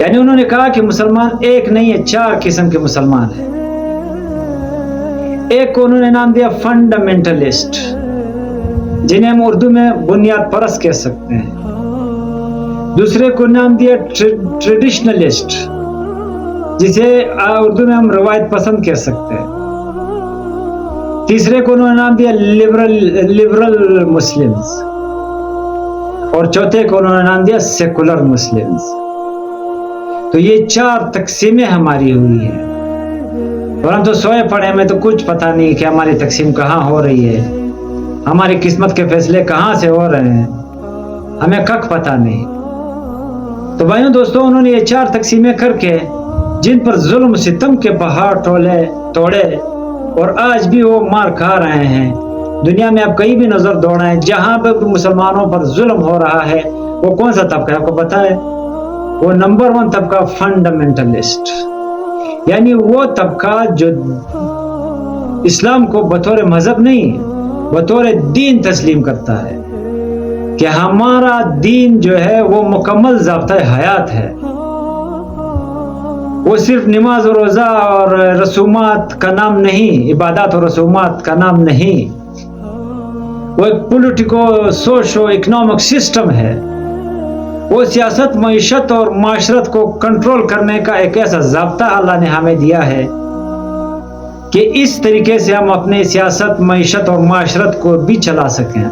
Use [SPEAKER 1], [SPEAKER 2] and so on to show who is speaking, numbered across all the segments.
[SPEAKER 1] یعنی انہوں نے کہا کہ مسلمان ایک نہیں ہے، 4 قسم کے مسلمان ہیں۔ ایک کو انہوں نے نام دیا فنڈامنٹلسٹ، جنہیں ہم اردو میں بنیاد پرست کہہ سکتے ہیں۔ دوسرے کو نام دیا ٹریڈیشنلسٹ، جسے اردو میں ہم روایت پسند کہہ سکتے ہیں۔ تیسرے کو انہوں نے نام دیا لبرل مسلمز، اور چوتھے کو انہوں نے نام دیا سیکولر مسلمز۔ تو یہ 4 تقسیمیں ہماری ہوئی ہیں، اور ہم تو سوئے پڑے، ہمیں تو کچھ پتہ نہیں کہ ہماری تقسیم کہاں ہو رہی ہے، ہماری قسمت کے فیصلے کہاں سے ہو رہے ہیں، ہمیں کک پتہ نہیں۔ تو بھائیوں دوستوں، انہوں نے یہ 4 تقسیمیں کر کے جن پر ظلم و ستم کے پہاڑ توڑے، اور آج بھی وہ مار کھا رہے ہیں۔ دنیا میں آپ کہیں بھی نظر دوڑائیں، جہاں پہ مسلمانوں پر ظلم ہو رہا ہے، وہ کون سا طبقہ ہے آپ کو پتہ ہے؟ وہ نمبر 1 طبقہ فنڈامنٹلسٹ، یعنی وہ طبقہ جو اسلام کو بطور مذہب نہیں، بطور دین تسلیم کرتا ہے کہ ہمارا دین جو ہے وہ مکمل ضابطۂ حیات ہے، وہ صرف نماز و روزہ اور رسومات کا نام نہیں، عبادات و رسومات کا نام نہیں، وہ ایک پولیٹیکو سوشو اکنامک سسٹم ہے، وہ سیاست، معیشت اور معاشرت کو کنٹرول کرنے کا ایک ایسا ضابطہ اللہ نے ہمیں دیا ہے کہ اس طریقے سے ہم اپنے سیاست، معیشت اور معاشرت کو بھی چلا سکیں۔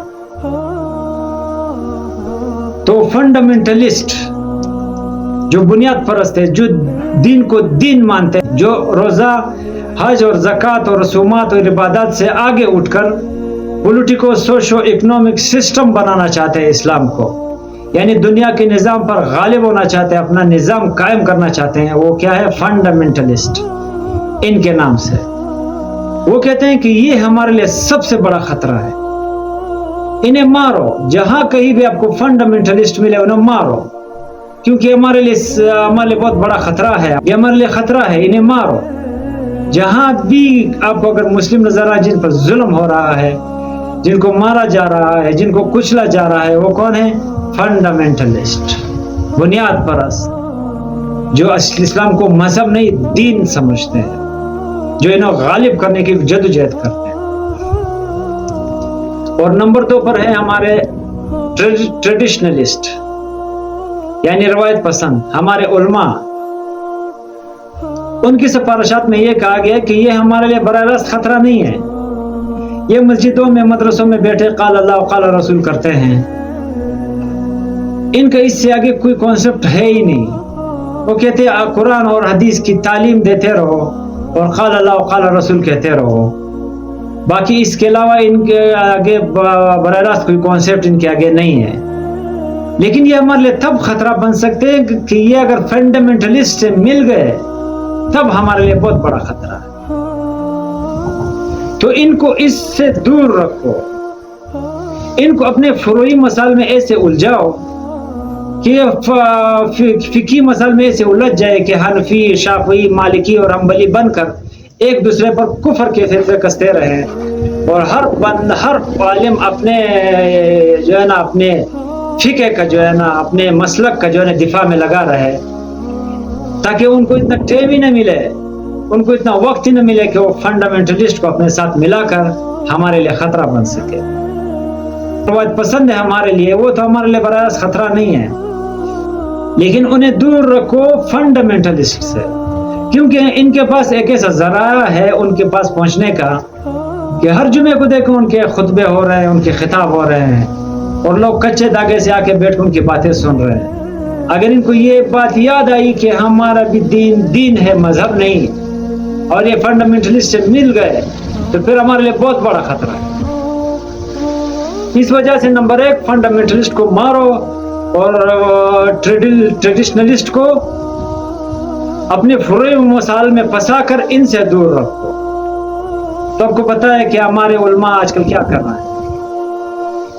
[SPEAKER 1] تو فنڈامنٹلسٹ جو بنیاد پرست ہے، جو دین کو دین مانتے ہیں، جو روزہ، حج اور زکوٰۃ اور رسومات اور عبادات سے آگے اٹھ کر پولیٹیکو سوشو اکنامک سسٹم بنانا چاہتے ہیں اسلام کو، یعنی دنیا کے نظام پر غالب ہونا چاہتے ہیں، اپنا نظام قائم کرنا چاہتے ہیں، وہ کیا ہے؟ فنڈامنٹلسٹ ان کے نام سے۔ وہ کہتے ہیں کہ یہ ہمارے لیے سب سے بڑا خطرہ ہے، انہیں مارو، جہاں کہیں بھی آپ کو فنڈامنٹلسٹ ملے انہیں مارو، کیونکہ ہمارے لیے بہت بڑا خطرہ ہے، یہ ہمارے لیے خطرہ ہے، انہیں مارو۔ جہاں بھی آپ کو اگر مسلم نظر آئے جن پر ظلم ہو رہا ہے، جن کو مارا جا رہا ہے، جن کو کچلا جا رہا ہے، وہ کون ہے؟ فنڈامنٹلسٹ، بنیاد پرست، جو اسلام کو مذہب نہیں دین سمجھتے ہیں، جو انہیں غالب کرنے کی جدوجہد کرتے ہیں۔ اور نمبر 2 پر ہے ہمارے ٹریڈیشنلسٹ، یعنی روایت پسند، ہمارے علماء۔ ان کی سفارشات میں یہ کہا گیا کہ یہ ہمارے لیے براہ راست خطرہ نہیں ہے، یہ مسجدوں میں، مدرسوں میں بیٹھے قال اللہ و قال رسول کرتے ہیں، ان کا اس سے آگے کوئی کانسیپٹ ہے ہی نہیں۔ وہ کہتے ہیں قرآن اور حدیث کی تعلیم دیتے رہو اور قال اللہ و قال رسول کہتے رہو، باقی اس کے علاوہ ان کے آگے براہ راست کوئی کانسیپٹ ان کے آگے نہیں ہے۔ لیکن یہ ہمارے لیے تب خطرہ بن سکتے ہیں کہ یہ اگر فنڈامنٹلسٹ سے مل گئے تب ہمارے لیے بہت بڑا خطرہ ہے۔ تو ان کو اس سے دور رکھو، ان کو اپنے فروعی مسائل میں ایسے الجھاؤ کہ فقہی مسائل میں ایسے الجھ جائے کہ حنفی، شافعی، مالکی اور حنبلی بن کر ایک دوسرے پر کفر کے فرقے کستے رہے، اور ہر عالم اپنے جو ہے نا اپنے فقہ کا جو ہے نا اپنے مسلک کا جو ہے نا دفاع میں لگا رہے، تاکہ ان کو اتنا ٹائم ہی نہ ملے، ان کو اتنا وقت ہی نہ ملے کہ وہ فنڈامنٹلسٹ کو اپنے ساتھ ملا کر ہمارے لیے خطرہ بن سکے۔ روایت پسند ہے ہمارے لیے، وہ تو ہمارے لیے براہ راست خطرہ نہیں ہے، لیکن انہیں دور رکھو فنڈامنٹلسٹ سے، کیونکہ ان کے پاس ایک ایسا ذرائع ہے ان کے پاس پہنچنے کا کہ ہر جمعے کو دیکھو ان کے خطبے ہو رہے ہیں، ان کے خطاب ہو رہے ہیں، اور لوگ کچے دھاگے سے آ کے بیٹھ کر ان کی باتیں سن رہے ہیں۔ اگر ان کو یہ بات یاد آئی کہ ہمارا بھی دین ہے، مذہب نہیں، اور یہ فنڈامنٹلسٹ سے مل گئے تو پھر ہمارے لیے بہت بڑا خطرہ ہے۔ اس وجہ سے نمبر 1 فنڈامنٹلسٹ کو مارو، اور ٹریڈیشنلسٹ کو اپنے فروعی مسائل میں پھنسا کر ان سے دور رکھو۔ تو آپ کو پتا ہے کہ ہمارے علماء آج کل کیا کر رہے ہیں،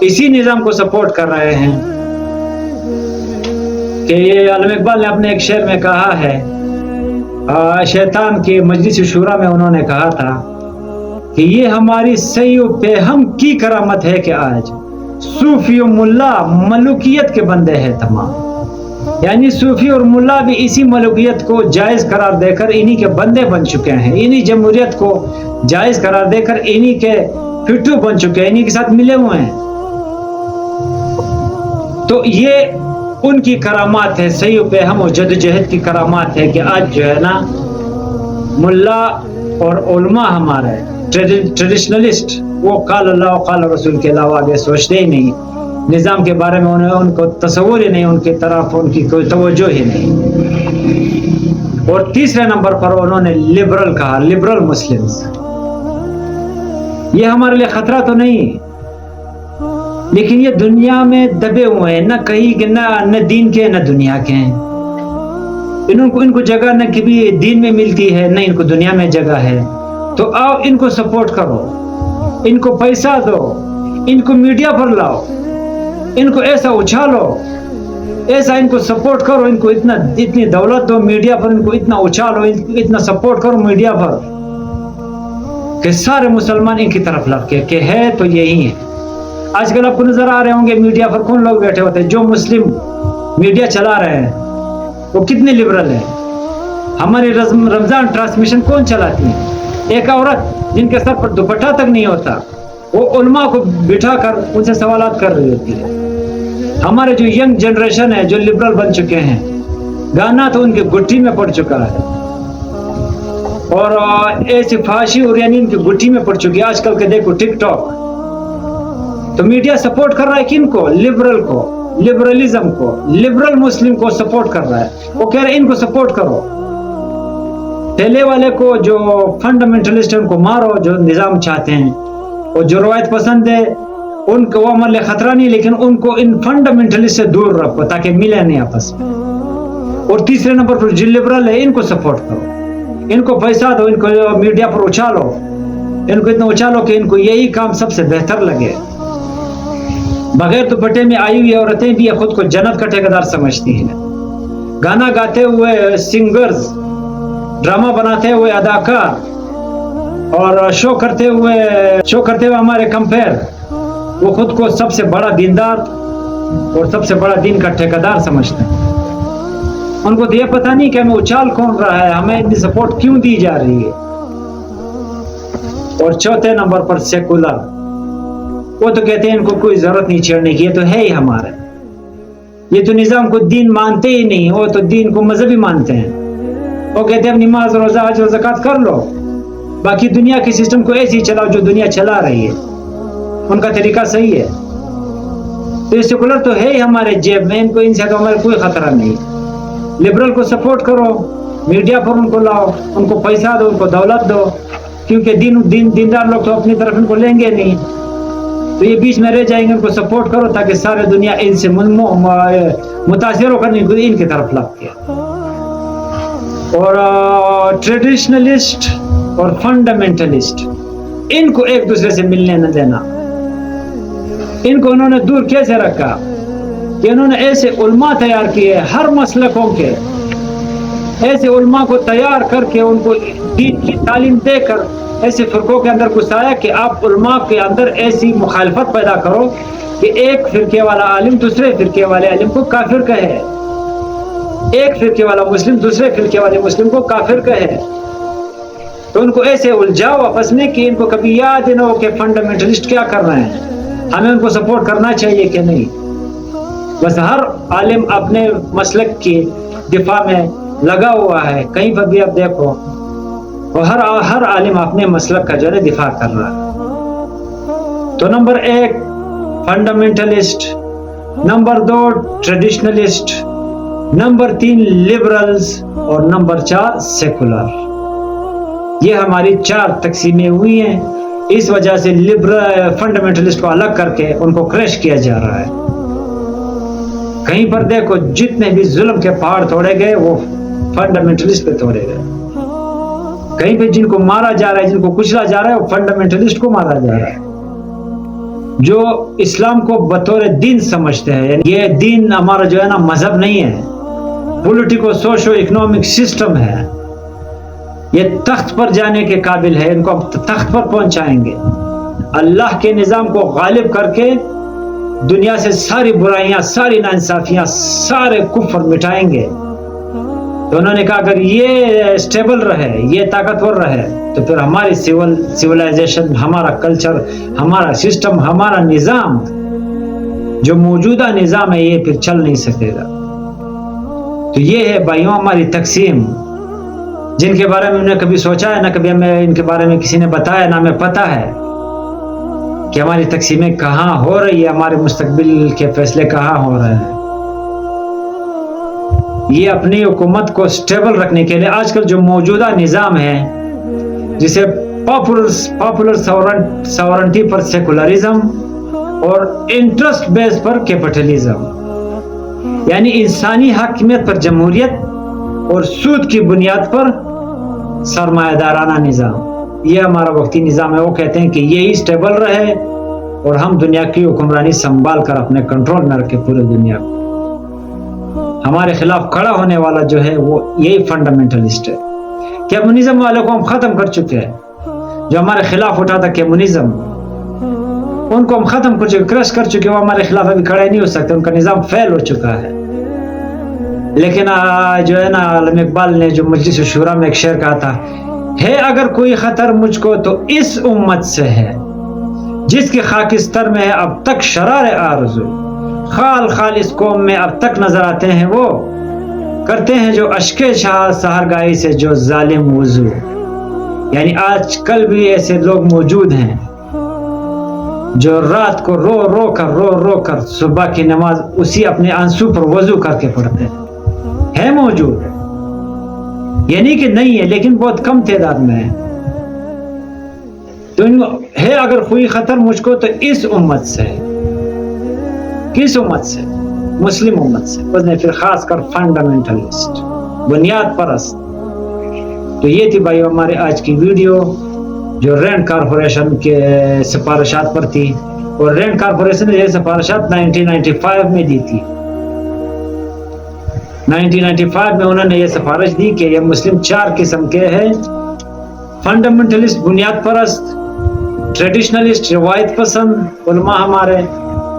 [SPEAKER 1] اسی نظام کو سپورٹ کر رہے ہیں کہ یہ علامہ اقبال نے اپنے ایک شعر میں کہا ہے، شیطان کے مجلس شورا میں انہوں نے کہا تھا کہ یہ ہماری سیو پہ ہم کی کرامت ہے کہ آج صوفی و ملا ملوکیت کے بندے ہیں تمام۔ یعنی صوفی اور ملا بھی اسی ملوکیت کو جائز قرار دے کر انہی کے بندے بن چکے ہیں، انہی جمہوریت کو جائز قرار دے کر انہی کے پھٹو بن چکے ہیں، انہی کے ساتھ ملے ہوئے ہیں۔ تو یہ ان کی کرامات ہے، صحیح فہم و جدوجہد کی کرامات ہے کہ آج جو ہے نا ملا اور علماء ہمارے ٹریڈیشنلسٹ وہ قال اللہ و قال رسول کے علاوہ آگے سوچتے ہی نہیں، نظام کے بارے میں ان کو تصور ہی نہیں، ان کی طرف ان کی کوئی توجہ ہی نہیں۔ اور تیسرے نمبر پر انہوں نے لبرل کہا، لبرل مسلمز۔ یہ ہمارے لیے خطرہ تو نہیں، لیکن یہ دنیا میں دبے ہوئے ہیں، نہ کہیں نہ دین کے نہ دنیا کے ہیں۔ ان کو جگہ نہ کبھی دین میں ملتی ہے، نہ ان کو دنیا میں جگہ ہے۔ تو آؤ ان کو سپورٹ کرو، ان کو پیسہ دو، ان کو میڈیا پر لاؤ، ان کو ایسا اچھالو، ایسا ان کو سپورٹ کرو، ان کو اتنی دولت دو میڈیا پر، ان کو اتنا اچھالو، اتنا سپورٹ کرو میڈیا پر کہ سارے مسلمان ان کی طرف لگ کے کہ ہے تو یہی ہے۔ آج کل آپ کو نظر آ رہے ہوں گے میڈیا پر کون لوگ بیٹھے ہوتے ہیں، جو مسلم میڈیا چلا رہے ہیں وہ کتنے لبرل ہیں۔ ہماری رمضان ٹرانسمیشن کون چلاتی ہے؟ ایک عورت جن کے سر پر دوپٹہ تک نہیں ہوتا، وہ علماء کو بٹھا کر ان سے سوالات کر رہی ہوتی ہے۔ ہمارے جو ینگ جنریشن ہے جو لبرل بن چکے ہیں، گانا تو ان کے گٹھی میں پڑ چکا ہے، اور ایسی فحاشی اور یعنی ان کی گٹھی میں پڑ چکی ہے۔ آج کل کے دیکھو ٹک ٹاک، تو میڈیا سپورٹ کر رہا ہے کن کو؟ لبرل کو، لبرلزم کو، لبرل مسلم کو سپورٹ کر رہا ہے۔ وہ کہہ رہے ہیں ان کو سپورٹ کرو، ٹھیلے والے کو جو فنڈامنٹلسٹ ان کو مارو، جو نظام چاہتے ہیں، اور جو روایت پسند ہے ان کو وہ ہمارے لیے خطرہ نہیں، لیکن ان کو ان فنڈامنٹلسٹ سے دور رکھو تاکہ ملے نہیں آپس میں۔ اور تیسرے نمبر پر جو لبرل ہے ان کو سپورٹ کرو، ان کو پیسہ دو، ان کو میڈیا پر اچھالو، ان کو اتنا اچھالو کہ ان کو یہی کام سب سے بہتر لگے۔ بغیر دوپٹے میں آئی ہوئی عورتیں بھی خود کو جنت کا ٹھیکیدار سمجھتی ہیں، گانا گاتے ہوئے سنگرز، ڈرامہ بناتے ہوئے اداکار، اور شو کرتے ہوئے ہمارے کمپیر، وہ خود کو سب سے بڑا دیندار اور سب سے بڑا دین کا ٹھیکیدار سمجھتے ہیں۔ ان کو یہ پتہ نہیں کہ ہمیں اچھال کون رہا ہے، ہمیں اتنی سپورٹ کیوں دی جا رہی ہے۔ اور چوتھے نمبر پر سیکولر، وہ تو کہتے ہیں ان کو کوئی ضرورت نہیں چھیڑنے کی، یہ تو ہے ہی ہمارے، یہ تو نظام کو دین مانتے ہی نہیں، وہ تو دین کو مذہبی مانتے ہیں۔ وہ کہتے ہیں نماز روزہ حج و زکوٰۃ کر لو، باقی دنیا کے سسٹم کو ایسے ہی چلاؤ جو دنیا چلا رہی ہے، ان کا طریقہ صحیح ہے۔ تو یہ سیکولر تو ہے ہی ہمارے جیب میں، ان کو ان سے تو ہمارا کوئی خطرہ نہیں۔ لبرل کو سپورٹ کرو، میڈیا پر ان کو لاؤ، ان کو پیسہ دو، ان کو دولت دو، کیونکہ دیندار لوگ تو اپنی طرف ان کو لیں گے نہیں، تو یہ بیچ میں رہ جائیں گے۔ ان کو سپورٹ کرو تاکہ سارے دنیا ان سے متاثر ہو کر ان کی طرف لگ کے۔ اور ٹریڈیشنلسٹ اور فنڈامنٹلسٹ، ان کو ایک دوسرے سے ملنے نہ دینا۔ ان کو انہوں نے دور کیسے رکھا کہ انہوں نے ایسے علماء تیار کیے، ہر مسلکوں کے ایسے علماء کو تیار کر کے ان کو دین کی تعلیم دے کر ایسے فرقوں کے اندر گھسایا کہ آپ علماء کے اندر ایسی مخالفت پیدا کرو کہ ایک فرقے والا عالم دوسرے فرقے والے عالم کو کافر کہے، ایک فرقے والا مسلم دوسرے فرقے والے مسلم کو کافر کہے۔ تو ان کو ایسے الجھاؤ آپس میں کہ ان کو کبھی یاد نہ ہو کہ فنڈامنٹلسٹ کیا کر رہے ہیں، ہمیں ان کو سپورٹ کرنا چاہیے کہ نہیں۔ بس ہر عالم اپنے مسلک کی دفاع میں لگا ہوا ہے، کہیں پر بھی آپ دیکھو، اور ہر عالم اپنے مسلک کا جو ہے دفاع کر رہا ہے۔ تو number 1 fundamentalist, number 2 traditionalist, number 3 liberals, اور نمبر 4 سیکولر۔ یہ ہماری 4 تقسیمیں ہوئی ہیں، اس وجہ سے فنڈامنٹلسٹ کو الگ کر کے ان کو کریش کیا جا رہا ہے۔ کہیں پر دیکھو جتنے بھی ظلم کے پہاڑ توڑے گئے وہ فنڈامنٹلسٹ پہ توڑے گئے، کہیں پہ جن کو مارا جا رہا ہے، جن کو کچلا جا رہا ہے، وہ فنڈامنٹلسٹ کو مارا جا رہا ہے، جو اسلام کو بطور دین سمجھتے ہیں۔ یعنی یہ دین ہمارا جو ہے نا مذہب نہیں ہے، پولیٹیکو سوشو اکنامک سسٹم ہے، یہ تخت پر جانے کے قابل ہے، ان کو تخت پر پہنچائیں گے۔ اللہ کے نظام کو غالب کر کے دنیا سے ساری برائیاں، ساری ناانصافیاں، سارے کفر مٹائیں گے. تو انہوں نے کہا اگر یہ اسٹیبل رہے، یہ طاقتور رہے، تو پھر ہماری سیولائزیشن، ہمارا کلچر، ہمارا سسٹم، ہمارا نظام، جو موجودہ نظام ہے، یہ پھر چل نہیں سکے گا. تو یہ ہے بھائیوں ہماری تقسیم، جن کے بارے میں ہم نے کبھی سوچا ہے نہ کبھی ہمیں ان کے بارے میں کسی نے بتایا، نہ ہمیں پتہ ہے کہ ہماری تقسیمیں کہاں ہو رہی ہے، ہمارے مستقبل کے فیصلے کہاں ہو رہے ہیں. یہ اپنی حکومت کو سٹیبل رکھنے کے لیے آج کل جو موجودہ نظام ہے، جسے پاپولر ساورنٹی پر سیکولرزم اور انٹرسٹ بیس پر کیپٹلزم، یعنی انسانی حاکمیت پر جمہوریت اور سود کی بنیاد پر سرمایہ دارانہ نظام، یہ ہمارا وقتی نظام ہے. وہ کہتے ہیں کہ یہی سٹیبل رہے اور ہم دنیا کی حکمرانی سنبھال کر اپنے کنٹرول میں رکھے پورے دنیا کو. ہمارے خلاف کھڑا ہونے والا جو ہے وہ یہی فنڈامنٹلسٹ ہے. کمیونزم والوں کو ہم ختم کر چکے ہیں. جو ہمارے خلاف اٹھا تھا کمیونزم، ان کو ہم ختم کر چکے، کرش کر چکے. وہ ہمارے خلاف ابھی کھڑے نہیں ہو سکتے، ان کا نظام فیل ہو چکا ہے. لیکن جو ہے نا، علامہ اقبال نے جو مجلس الشورا میں ایک شعر کہا تھا، ہے اگر کوئی خطر مجھ کو تو اس امت سے ہے، جس کے خاکستر میں ہے اب تک شرار آرزو. خال خال اس قوم میں اب تک نظر آتے ہیں وہ، کرتے ہیں جو اشک شاہ سحرگاہی سے جو ظالم وضو. یعنی آج کل بھی ایسے لوگ موجود ہیں جو رات کو رو رو کر صبح کی نماز اسی اپنے آنسو پر وضو کر کے پڑھتے ہیں. ہے موجود ہے، یعنی کہ نہیں ہے، لیکن بہت کم تعداد میں ہے. تو ہے اگر کوئی خطر مجھ کو تو اس امت سے. کس امت سے؟ مسلم امت سے. اس نے پھر خاص کر فنڈامنٹلسٹ، بنیاد پرست. تو یہ تھی بھائی ہمارے آج کی ویڈیو، جو رینڈ کارپوریشن کے سفارشات پر تھی. اور رینڈ کارپوریشن نے یہ سفارشات 1995 میں دی تھی. 1995 میں انہوں نے یہ سفارش دی کہ یہ مسلم 4 قسم کے ہیں: فنڈامنٹلسٹ بنیاد پرست، ٹریڈیشنلسٹ روایت پسند علماء ہمارے،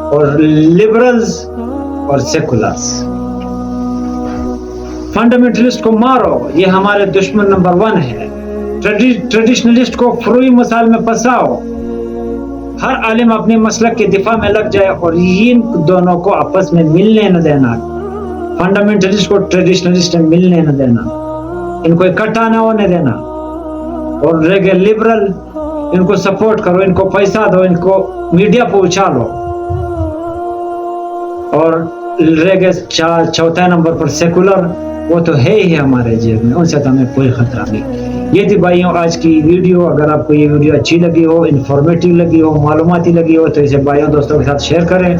[SPEAKER 1] اور لبرلز اور سیکولرز. فنڈامنٹلسٹ کو مارو، یہ ہمارے دشمن نمبر 1 ہے. ٹریڈیشنلسٹ کو فروئی مسائل میں پھنساؤ، ہر عالم اپنے مسلک کے دفاع میں لگ جائے اور ان دونوں کو آپس میں ملنے نہ دینا. فنڈامنٹلسٹ کو ٹریڈیشنلسٹ میں ملنے نہ دینا، ان کو اکٹھا نہ ہونے دینا. اور رہے لبرل، ان کو سپورٹ کرو، ان کو پیسہ دو، ان کو میڈیا پہ اچھالو. اور رہے چوتھے نمبر پر سیکولر، وہ تو ہے ہی ہمارے جیب میں، ان سے تو ہمیں کوئی خطرہ نہیں. یہ تھی بھائیوں آج کی ویڈیو. اگر آپ کو یہ ویڈیو اچھی لگی ہو، انفارمیٹیو لگی ہو، معلوماتی لگی ہو، تو اسے بھائیوں دوستوں کے ساتھ شیئر کریں.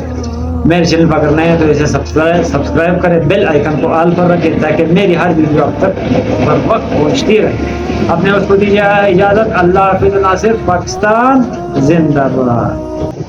[SPEAKER 1] میرے چینل پر اگر نئے ہیں تو اسے سبسکرائب کریں، بیل آئیکن کو آل پر رکھیں تاکہ میری ہر ویڈیو آپ تک بر وقت پہنچتی رہے. اپنے اس کو دیجیے اجازت. اللہ حافظ. ناصر، پاکستان زندہ باد.